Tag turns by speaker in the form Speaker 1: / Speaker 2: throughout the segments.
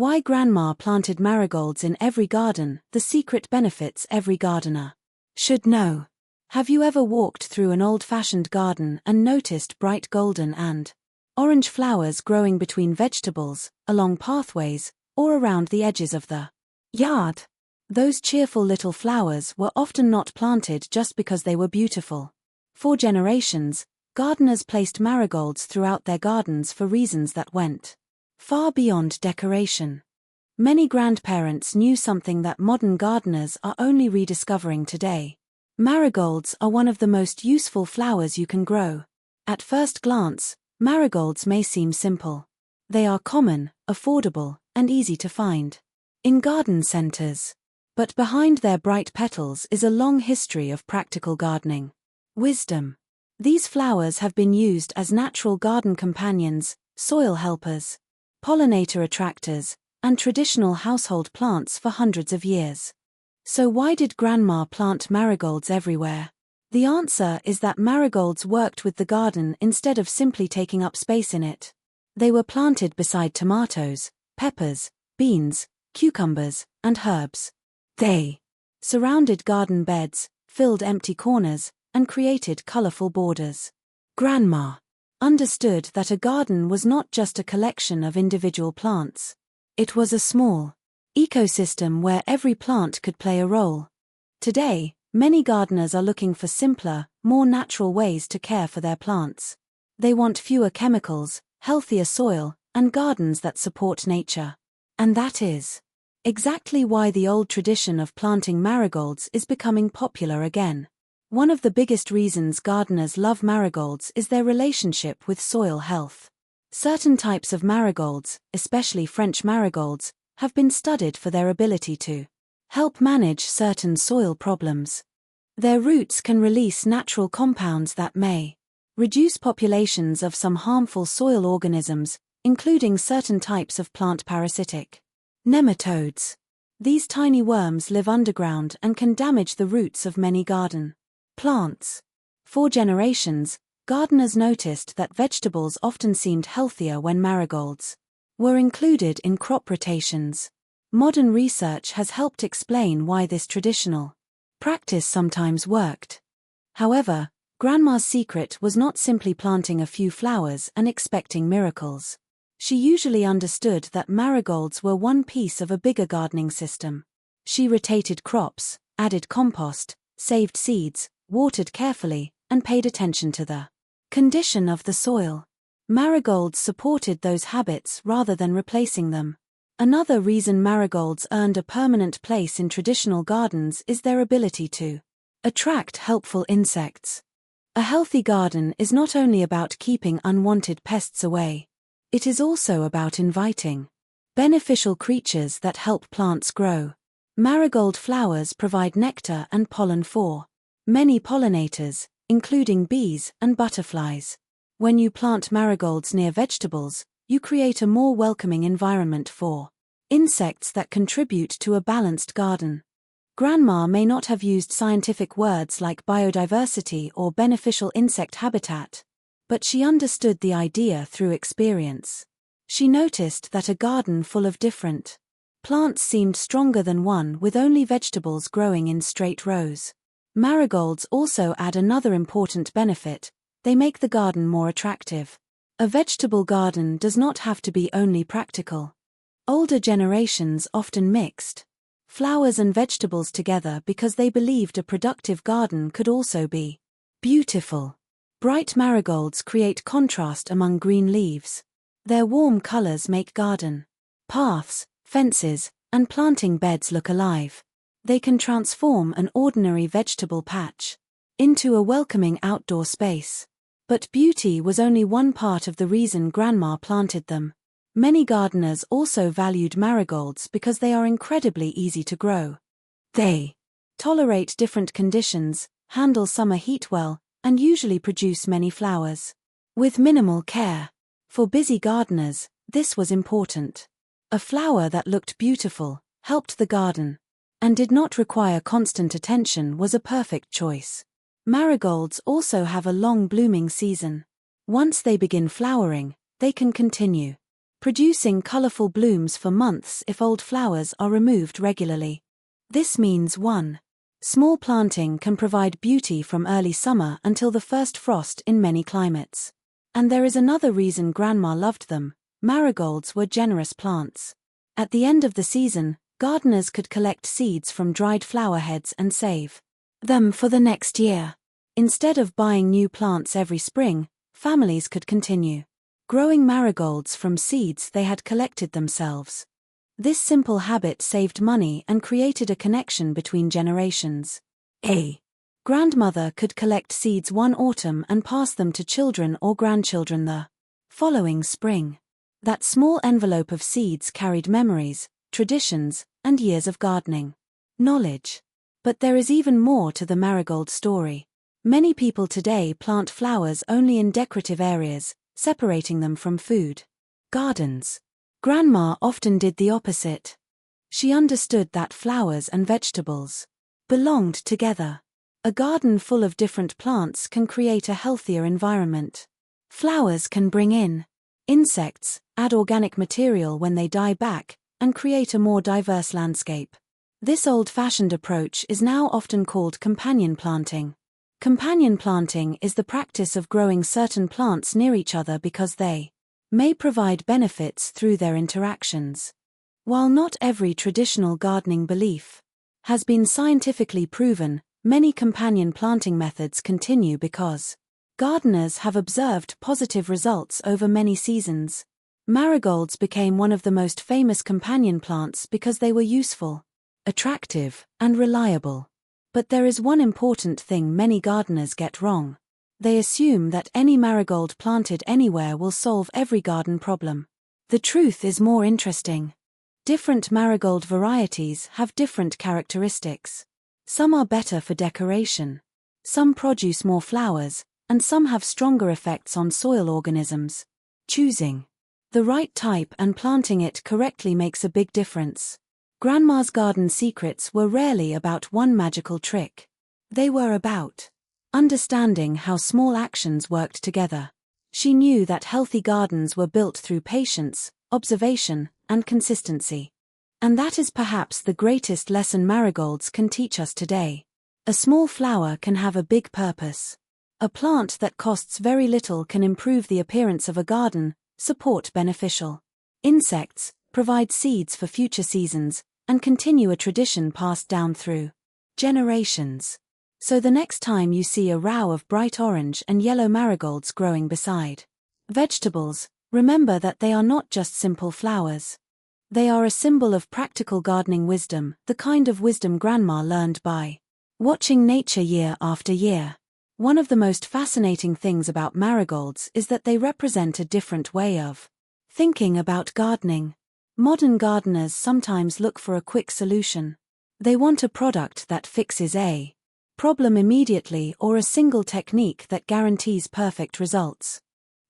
Speaker 1: Why Grandma planted marigolds in every garden, the secret benefits every gardener should know. Have you ever walked through an old-fashioned garden and noticed bright golden and orange flowers growing between vegetables, along pathways, or around the edges of the yard? Those cheerful little flowers were often not planted just because they were beautiful. For generations, gardeners placed marigolds throughout their gardens for reasons that went far beyond decoration. Many grandparents knew something that modern gardeners are only rediscovering today. Marigolds are one of the most useful flowers you can grow. At first glance, marigolds may seem simple. They are common, affordable, and easy to find in garden centers. But behind their bright petals is a long history of practical gardening wisdom. These flowers have been used as natural garden companions, soil helpers, pollinator attractors, and traditional household plants for hundreds of years. So why did Grandma plant marigolds everywhere? The answer is that marigolds worked with the garden instead of simply taking up space in it. They were planted beside tomatoes, peppers, beans, cucumbers, and herbs. They surrounded garden beds, filled empty corners, and created colorful borders. Grandma understood that a garden was not just a collection of individual plants. It was a small ecosystem where every plant could play a role. Today, many gardeners are looking for simpler, more natural ways to care for their plants. They want fewer chemicals, healthier soil, and gardens that support nature. And that is exactly why the old tradition of planting marigolds is becoming popular again. One of the biggest reasons gardeners love marigolds is their relationship with soil health. Certain types of marigolds, especially French marigolds, have been studied for their ability to help manage certain soil problems. Their roots can release natural compounds that may reduce populations of some harmful soil organisms, including certain types of plant parasitic nematodes. These tiny worms live underground and can damage the roots of many garden plants. For generations, gardeners noticed that vegetables often seemed healthier when marigolds were included in crop rotations. Modern research has helped explain why this traditional practice sometimes worked. However, Grandma's secret was not simply planting a few flowers and expecting miracles. She usually understood that marigolds were one piece of a bigger gardening system. She rotated crops, added compost, saved seeds, watered carefully, and paid attention to the condition of the soil. Marigolds supported those habits rather than replacing them. Another reason marigolds earned a permanent place in traditional gardens is their ability to attract helpful insects. A healthy garden is not only about keeping unwanted pests away. It is also about inviting beneficial creatures that help plants grow. Marigold flowers provide nectar and pollen for many pollinators, including bees and butterflies. When you plant marigolds near vegetables, you create a more welcoming environment for insects that contribute to a balanced garden. Grandma may not have used scientific words like biodiversity or beneficial insect habitat, but she understood the idea through experience. She noticed that a garden full of different plants seemed stronger than one with only vegetables growing in straight rows. Marigolds also add another important benefit: they make the garden more attractive. A vegetable garden does not have to be only practical. Older generations often mixed flowers and vegetables together because they believed a productive garden could also be beautiful. Bright marigolds create contrast among green leaves. Their warm colors make garden paths, fences, and planting beds look alive. They can transform an ordinary vegetable patch into a welcoming outdoor space. But beauty was only one part of the reason Grandma planted them. Many gardeners also valued marigolds because they are incredibly easy to grow. They tolerate different conditions, handle summer heat well, and usually produce many flowers with minimal care. For busy gardeners, this was important. A flower that looked beautiful, helped the garden, and did not require constant attention was a perfect choice. Marigolds also have a long blooming season. Once they begin flowering, they can continue producing colorful blooms for months if old flowers are removed regularly. This means 1. Small planting can provide beauty from early summer until the first frost in many climates. And there is another reason Grandma loved them. Marigolds were generous plants. At the end of the season, gardeners could collect seeds from dried flower heads and save them for the next year. Instead of buying new plants every spring, families could continue growing marigolds from seeds they had collected themselves. This simple habit saved money and created a connection between generations. A grandmother could collect seeds one autumn and pass them to children or grandchildren the following spring. That small envelope of seeds carried memories, traditions, and years of gardening knowledge. But there is even more to the marigold story. Many people today plant flowers only in decorative areas, separating them from food gardens. Grandma often did the opposite. She understood that flowers and vegetables belonged together. A garden full of different plants can create a healthier environment. Flowers can bring in insects, add organic material when they die back, and create a more diverse landscape. This old-fashioned approach is now often called companion planting. Companion planting is the practice of growing certain plants near each other because they may provide benefits through their interactions. While not every traditional gardening belief has been scientifically proven, many companion planting methods continue because gardeners have observed positive results over many seasons. Marigolds became one of the most famous companion plants because they were useful, attractive, and reliable. But there is one important thing many gardeners get wrong. They assume that any marigold planted anywhere will solve every garden problem. The truth is more interesting. Different marigold varieties have different characteristics. Some are better for decoration. Some produce more flowers, and some have stronger effects on soil organisms. Choosing the right type and planting it correctly makes a big difference. Grandma's garden secrets were rarely about one magical trick. They were about understanding how small actions worked together. She knew that healthy gardens were built through patience, observation, and consistency. And that is perhaps the greatest lesson marigolds can teach us today. A small flower can have a big purpose. A plant that costs very little can improve the appearance of a garden, support beneficial insects, provide seeds for future seasons, and continue a tradition passed down through generations. So the next time you see a row of bright orange and yellow marigolds growing beside vegetables, remember that they are not just simple flowers. They are a symbol of practical gardening wisdom, the kind of wisdom Grandma learned by watching nature year after year. One of the most fascinating things about marigolds is that they represent a different way of thinking about gardening. Modern gardeners sometimes look for a quick solution. They want a product that fixes a problem immediately or a single technique that guarantees perfect results.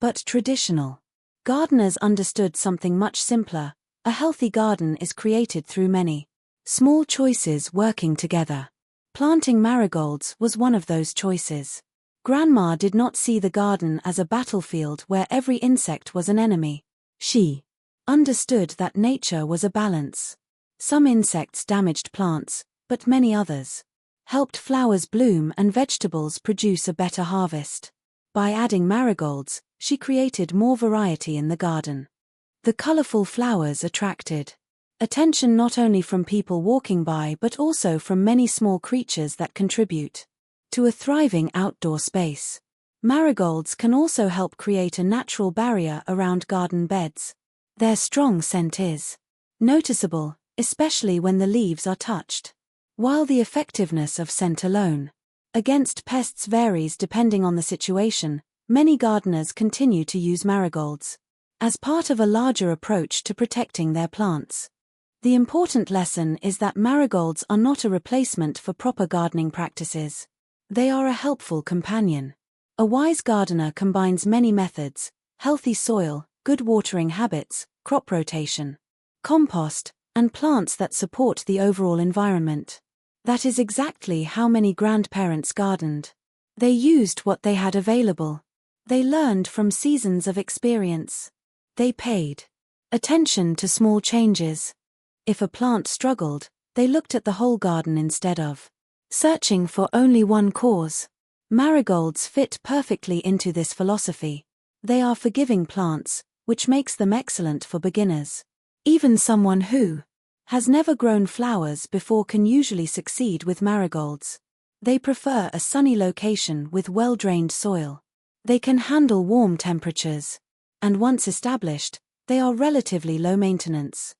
Speaker 1: But traditional gardeners understood something much simpler. A healthy garden is created through many small choices working together. Planting marigolds was one of those choices. Grandma did not see the garden as a battlefield where every insect was an enemy. She understood that nature was a balance. Some insects damaged plants, but many others helped flowers bloom and vegetables produce a better harvest. By adding marigolds, she created more variety in the garden. The colorful flowers attracted attention not only from people walking by but also from many small creatures that contribute to a thriving outdoor space. Marigolds can also help create a natural barrier around garden beds. Their strong scent is noticeable, especially when the leaves are touched. While the effectiveness of scent alone against pests varies depending on the situation, many gardeners continue to use marigolds as part of a larger approach to protecting their plants. The important lesson is that marigolds are not a replacement for proper gardening practices. They are a helpful companion. A wise gardener combines many methods: healthy soil, good watering habits, crop rotation, compost, and plants that support the overall environment. That is exactly how many grandparents gardened. They used what they had available. They learned from seasons of experience. They paid Attention to small changes. If a plant struggled, they looked at the whole garden instead of searching for only one cause. Marigolds fit perfectly into this philosophy. They are forgiving plants, which makes them excellent for beginners. Even someone who has never grown flowers before can usually succeed with marigolds. They prefer a sunny location with well-drained soil. They can handle warm temperatures. And once established, they are relatively low maintenance.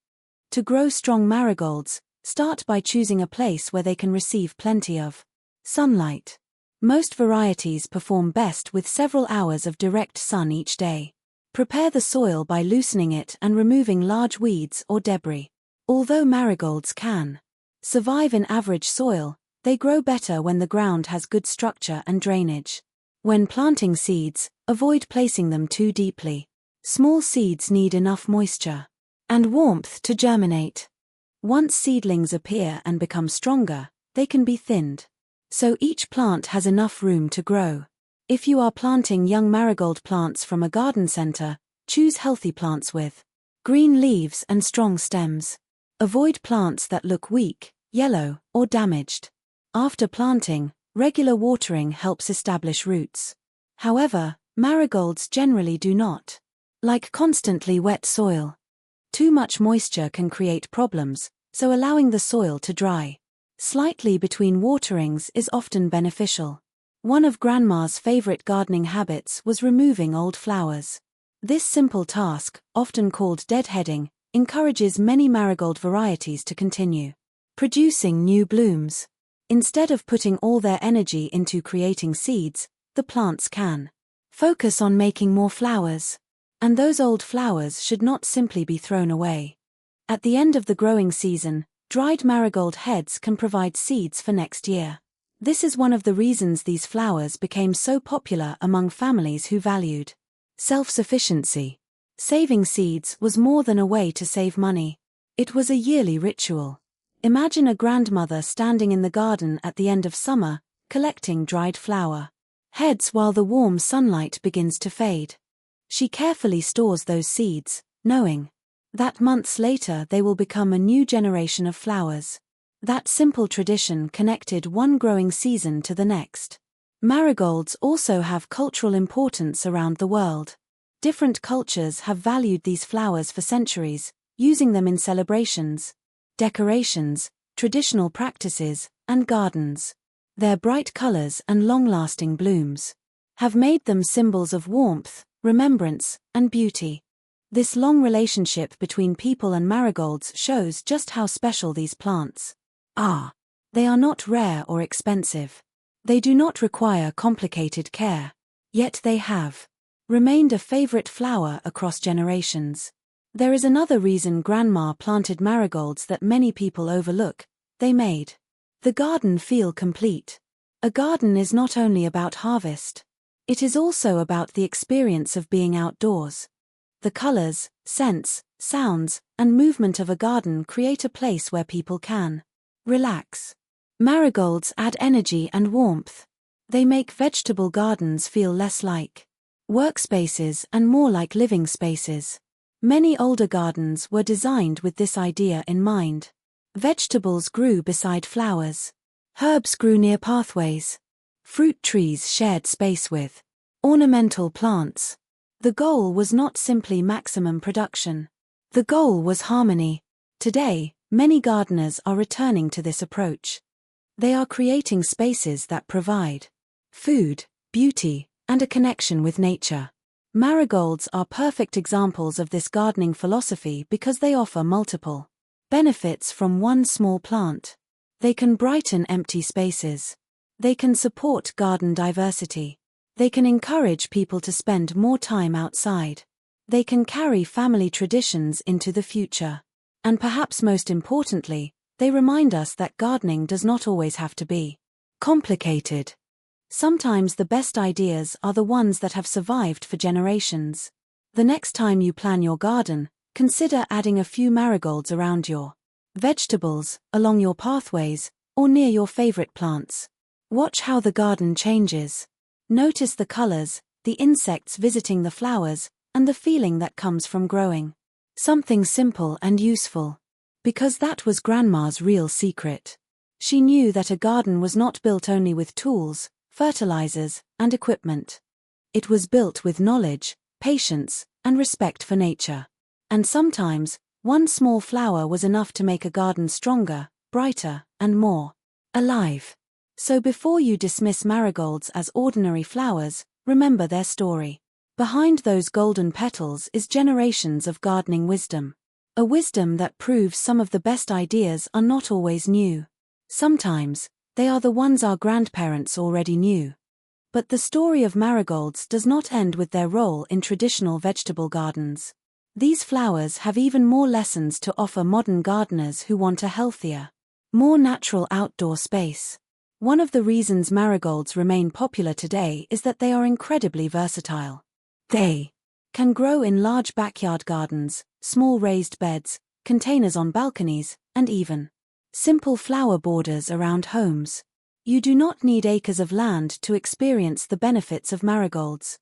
Speaker 1: To grow strong marigolds, start by choosing a place where they can receive plenty of sunlight. Most varieties perform best with several hours of direct sun each day. Prepare the soil by loosening it and removing large weeds or debris. Although marigolds can survive in average soil, they grow better when the ground has good structure and drainage. When planting seeds, avoid placing them too deeply. Small seeds need enough moisture and warmth to germinate. Once seedlings appear and become stronger, they can be thinned. So each plant has enough room to grow. If you are planting young marigold plants from a garden center, choose healthy plants with green leaves and strong stems. Avoid plants that look weak, yellow, or damaged. After planting, regular watering helps establish roots. However, marigolds generally do not like constantly wet soil. Too much moisture can create problems, so allowing the soil to dry slightly between waterings is often beneficial. One of Grandma's favorite gardening habits was removing old flowers. This simple task, often called deadheading, encourages many marigold varieties to continue producing new blooms. Instead of putting all their energy into creating seeds, the plants can focus on making more flowers. And those old flowers should not simply be thrown away. At the end of the growing season, dried marigold heads can provide seeds for next year. This is one of the reasons these flowers became so popular among families who valued self-sufficiency. Saving seeds was more than a way to save money. It was a yearly ritual. Imagine a grandmother standing in the garden at the end of summer, collecting dried flower heads while the warm sunlight begins to fade. She carefully stores those seeds, knowing that months later they will become a new generation of flowers. That simple tradition connected one growing season to the next. Marigolds also have cultural importance around the world. Different cultures have valued these flowers for centuries, using them in celebrations, decorations, traditional practices, and gardens. Their bright colors and long-lasting blooms have made them symbols of warmth, remembrance, and beauty. This long relationship between people and marigolds shows just how special these plants are. They are not rare or expensive. They do not require complicated care. Yet they have remained a favorite flower across generations. There is another reason Grandma planted marigolds that many people overlook. They made the garden feel complete. A garden is not only about harvest. It is also about the experience of being outdoors. The colors, scents, sounds, and movement of a garden create a place where people can relax. Marigolds add energy and warmth. They make vegetable gardens feel less like workspaces and more like living spaces. Many older gardens were designed with this idea in mind. Vegetables grew beside flowers. Herbs grew near pathways. Fruit trees shared space with ornamental plants. The goal was not simply maximum production. The goal was harmony. Today, many gardeners are returning to this approach. They are creating spaces that provide food, beauty, and a connection with nature. Marigolds are perfect examples of this gardening philosophy because they offer multiple benefits from one small plant. They can brighten empty spaces. They can support garden diversity. They can encourage people to spend more time outside. They can carry family traditions into the future. And perhaps most importantly, they remind us that gardening does not always have to be complicated. Sometimes the best ideas are the ones that have survived for generations. The next time you plan your garden, consider adding a few marigolds around your vegetables, along your pathways, or near your favorite plants. Watch how the garden changes. Notice the colors, the insects visiting the flowers, and the feeling that comes from growing. Something simple and useful. Because that was Grandma's real secret. She knew that a garden was not built only with tools, fertilizers, and equipment. It was built with knowledge, patience, and respect for nature. And sometimes, one small flower was enough to make a garden stronger, brighter, and more alive. So before you dismiss marigolds as ordinary flowers, remember their story. Behind those golden petals is generations of gardening wisdom. A wisdom that proves some of the best ideas are not always new. Sometimes, they are the ones our grandparents already knew. But the story of marigolds does not end with their role in traditional vegetable gardens. These flowers have even more lessons to offer modern gardeners who want a healthier, more natural outdoor space. One of the reasons marigolds remain popular today is that they are incredibly versatile. They can grow in large backyard gardens, small raised beds, containers on balconies, and even simple flower borders around homes. You do not need acres of land to experience the benefits of marigolds.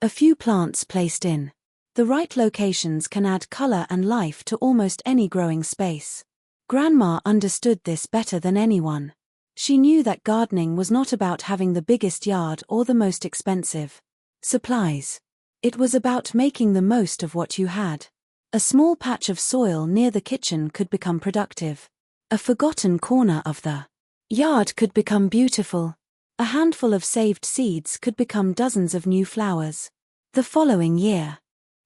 Speaker 1: A few plants placed in the right locations can add color and life to almost any growing space. Grandma understood this better than anyone. She knew that gardening was not about having the biggest yard or the most expensive supplies. It was about making the most of what you had. A small patch of soil near the kitchen could become productive. A forgotten corner of the yard could become beautiful. A handful of saved seeds could become dozens of new flowers. The following year,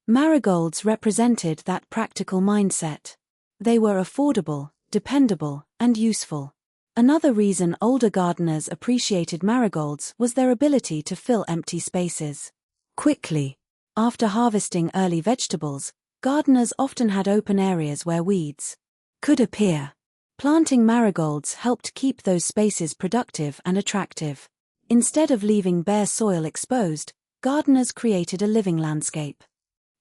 Speaker 1: marigolds represented that practical mindset. They were affordable, dependable, and useful. Another reason older gardeners appreciated marigolds was their ability to fill empty spaces quickly. After harvesting early vegetables, gardeners often had open areas where weeds could appear. Planting marigolds helped keep those spaces productive and attractive. Instead of leaving bare soil exposed, gardeners created a living landscape.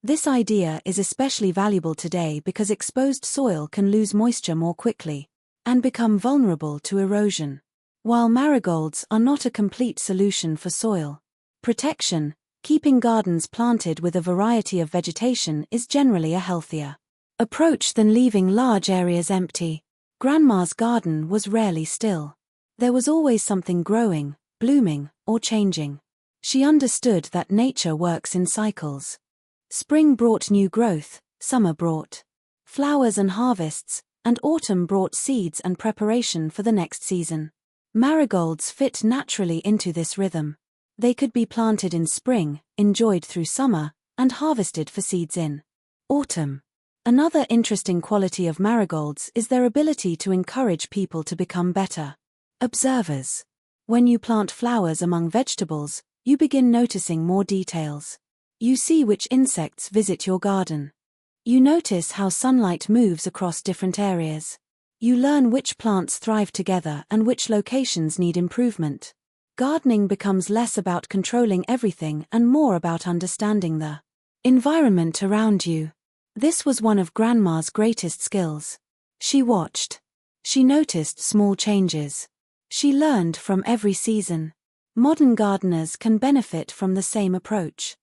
Speaker 1: This idea is especially valuable today because exposed soil can lose moisture more quickly and become vulnerable to erosion. While marigolds are not a complete solution for soil protection, keeping gardens planted with a variety of vegetation is generally a healthier approach than leaving large areas empty. Grandma's garden was rarely still. There was always something growing, blooming, or changing. She understood that nature works in cycles. Spring brought new growth, summer brought flowers and harvests, and autumn brought seeds and preparation for the next season. Marigolds fit naturally into this rhythm. They could be planted in spring, enjoyed through summer, and harvested for seeds in autumn. Another interesting quality of marigolds is their ability to encourage people to become better observers. When you plant flowers among vegetables, you begin noticing more details. You see which insects visit your garden. You notice how sunlight moves across different areas. You learn which plants thrive together and which locations need improvement. Gardening becomes less about controlling everything and more about understanding the environment around you. This was one of Grandma's greatest skills. She watched. She noticed small changes. She learned from every season. Modern gardeners can benefit from the same approach.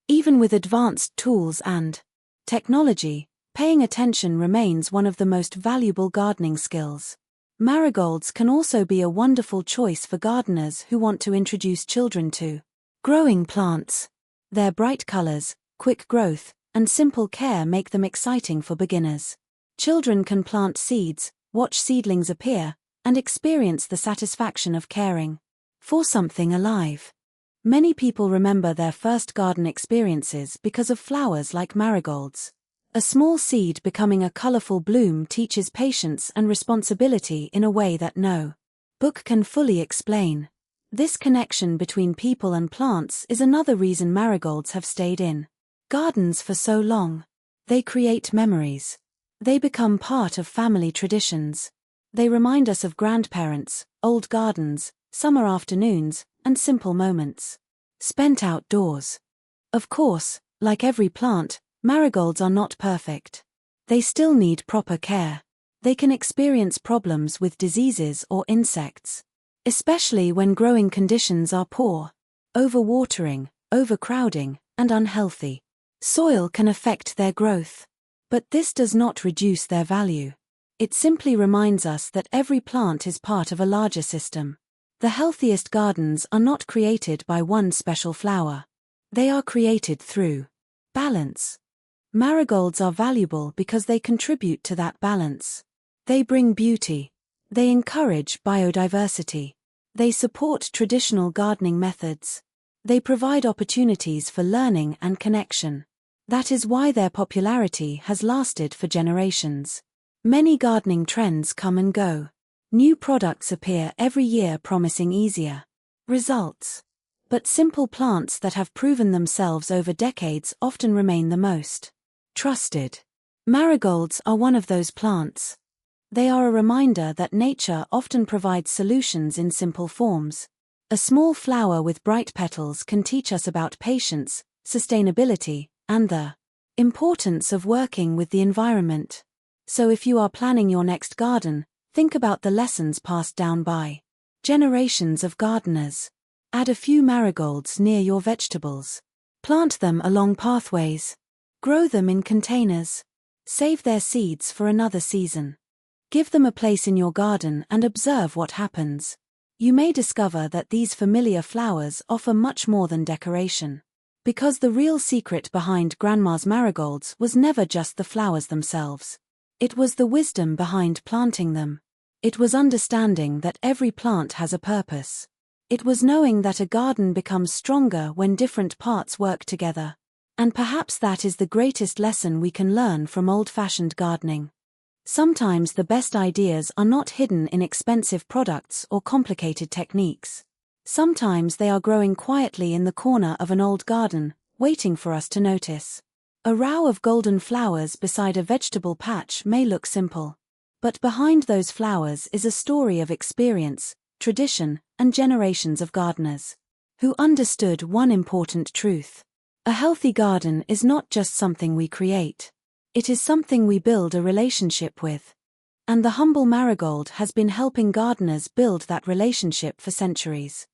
Speaker 1: Even with advanced tools and technology, paying attention remains one of the most valuable gardening skills. Marigolds can also be a wonderful choice for gardeners who want to introduce children to growing plants. Their bright colors, quick growth, and simple care make them exciting for beginners. Children can plant seeds, watch seedlings appear, and experience the satisfaction of caring for something alive. Many people remember their first garden experiences because of flowers like marigolds. A small seed becoming a colorful bloom teaches patience and responsibility in a way that no book can fully explain. This connection between people and plants is another reason marigolds have stayed in gardens for so long. They create memories. They become part of family traditions. They remind us of grandparents, old gardens, summer afternoons, and simple moments spent outdoors. Of course, like every plant, marigolds are not perfect. They still need proper care. They can experience problems with diseases or insects, especially when growing conditions are poor. Overwatering, overcrowding, and unhealthy soil can affect their growth. But this does not reduce their value. It simply reminds us that every plant is part of a larger system. The healthiest gardens are not created by one special flower. They are created through balance. Marigolds are valuable because they contribute to that balance. They bring beauty. They encourage biodiversity. They support traditional gardening methods. They provide opportunities for learning and connection. That is why their popularity has lasted for generations. Many gardening trends come and go. New products appear every year promising easier results. But simple plants that have proven themselves over decades often remain the most trusted. Marigolds are one of those plants. They are a reminder that nature often provides solutions in simple forms. A small flower with bright petals can teach us about patience, sustainability, and the importance of working with the environment. So if you are planning your next garden, think about the lessons passed down by generations of gardeners. Add a few marigolds near your vegetables. Plant them along pathways. Grow them in containers. Save their seeds for another season. Give them a place in your garden and observe what happens. You may discover that these familiar flowers offer much more than decoration. Because the real secret behind Grandma's marigolds was never just the flowers themselves. It was the wisdom behind planting them. It was understanding that every plant has a purpose. It was knowing that a garden becomes stronger when different parts work together. And perhaps that is the greatest lesson we can learn from old-fashioned gardening. Sometimes the best ideas are not hidden in expensive products or complicated techniques. Sometimes they are growing quietly in the corner of an old garden, waiting for us to notice. A row of golden flowers beside a vegetable patch may look simple. But behind those flowers is a story of experience, tradition, and generations of gardeners who understood one important truth. A healthy garden is not just something we create. It is something we build a relationship with. And the humble marigold has been helping gardeners build that relationship for centuries.